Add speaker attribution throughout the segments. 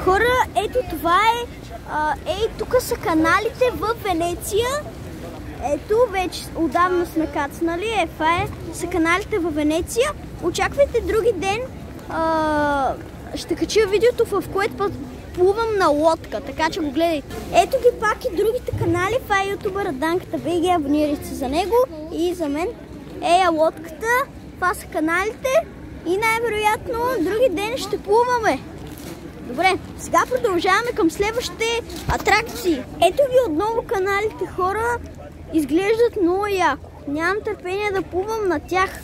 Speaker 1: Хора, ето това е. Тук са каналите в Венеция. Ето, вече отдавна сме кацнали. Това са каналите в Венеция. Очаквайте други ден. Ще кача видеото, в което плувам на лодка, така че го гледайте. Ето ги пак и другите канали. Това е ютубър Данката БГ, абонирайте се за него и за мен. Лодката, това са каналите и най-вероятно други ден ще плуваме. Добре, сега продължаваме към следващите атракции. Ето ги отново каналите, хора. Изглеждат много яко. Нямам търпение да плувам на тях.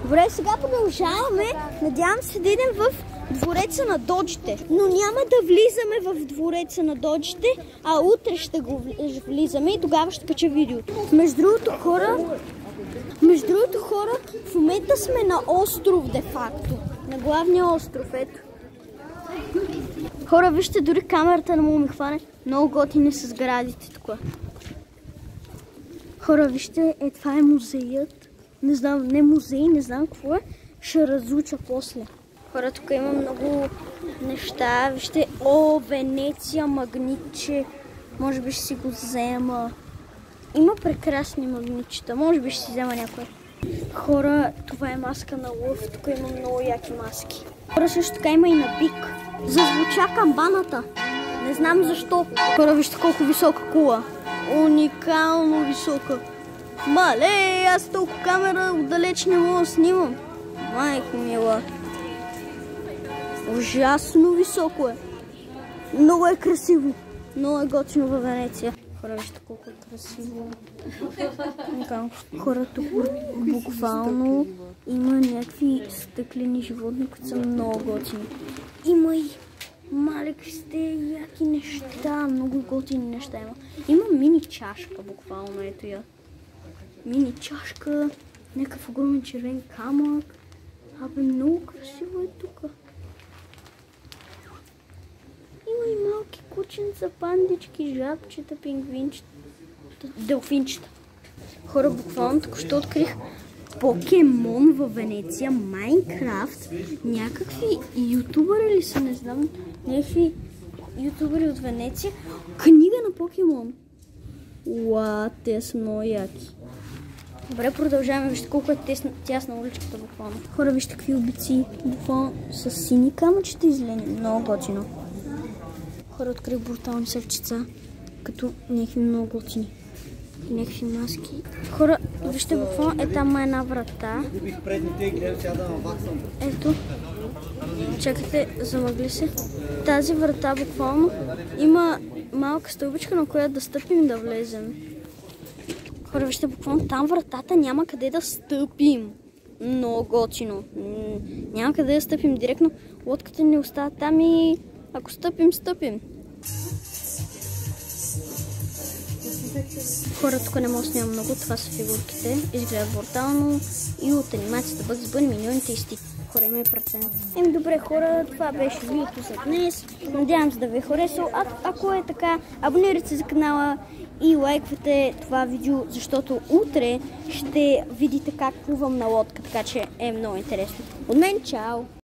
Speaker 1: Добре, сега продължаваме. Надявам се да идем в двореца на доджите. Но няма да влизаме в двореца на доджите, а утре ще го влизаме и тогава ще кача видеото. Между другото, хора, в момента сме на остров де-факто. На главния остров, ето. Хора, вижте, дори камерата не мога ми хване. Много готини са сградите тук. Хора, вижте, това е музеят. Не знам, не музей, не знам какво е. Ще разуча после. Хора, тук има много неща. Вижте, Венеция, магнитче. Може би ще си го взема. Има прекрасни магнитчета. Може би ще си взема някой. Хора, това е маска на лъв. Тук има много яки маски. Хора, също така има и на бик. Зазвуча камбаната. Не знам защо. Хора, вижте колко висока кула. Уникално висока. Мале, аз толкова камера отдалеч не мога да снимам. Майко мила. Ужасно високо е. Много е красиво. Много е готино във Венеция. Хора, вижте колко е красиво. Хора, тук буквално има някакви стъклени животни, които са много готини. Има и малеките яки неща, много готини неща има. Има мини чашка, буквално, ето я. Мини чашка, някакъв огромен червен камък. Абе, много красиво е тук. Има и малки кученца, пандички, жабчета, пингвинчета, делфинчета. Хора, буквално току-що открих Покемон във Венеция, Майнкрафт, някакви ютубъри ли са, не знам, някакви ютубъри от Венеция. Книга на Покемон. Уау, те са много яки. Добре, продължаваме. Вижте колко е тясна уличката буквално. Хора, вижте какви обици. Буквално с сини камъчета и зелени. Много готино. Хора, открих брутални сърчица, като някакви много готини. И някакви маски. Хора, вижте буквално там е една врата. Ето. Чакайте, замъгли се. Тази врата буквално има малка стълбичка, на която да стъпим и да влезем. Хора, вижте, буквално там вратата няма къде да стъпим. Много готино. Няма къде да стъпим директно. Лодката ни остава там и ако стъпим, стъпим. Хора, тук не мога да снимам много. Това са фигурките. Изгледат брутално. И от анимацията бъдат сбъдни милионите изтик. Хора, има и процент. Добре, хора, това беше видеото за днес. Надявам се да ви е харесало. Ако е така, абонирайте се за канала и лайквате това видео, защото утре ще видите как плувам на лодка, така че е много интересно. От мен, чао!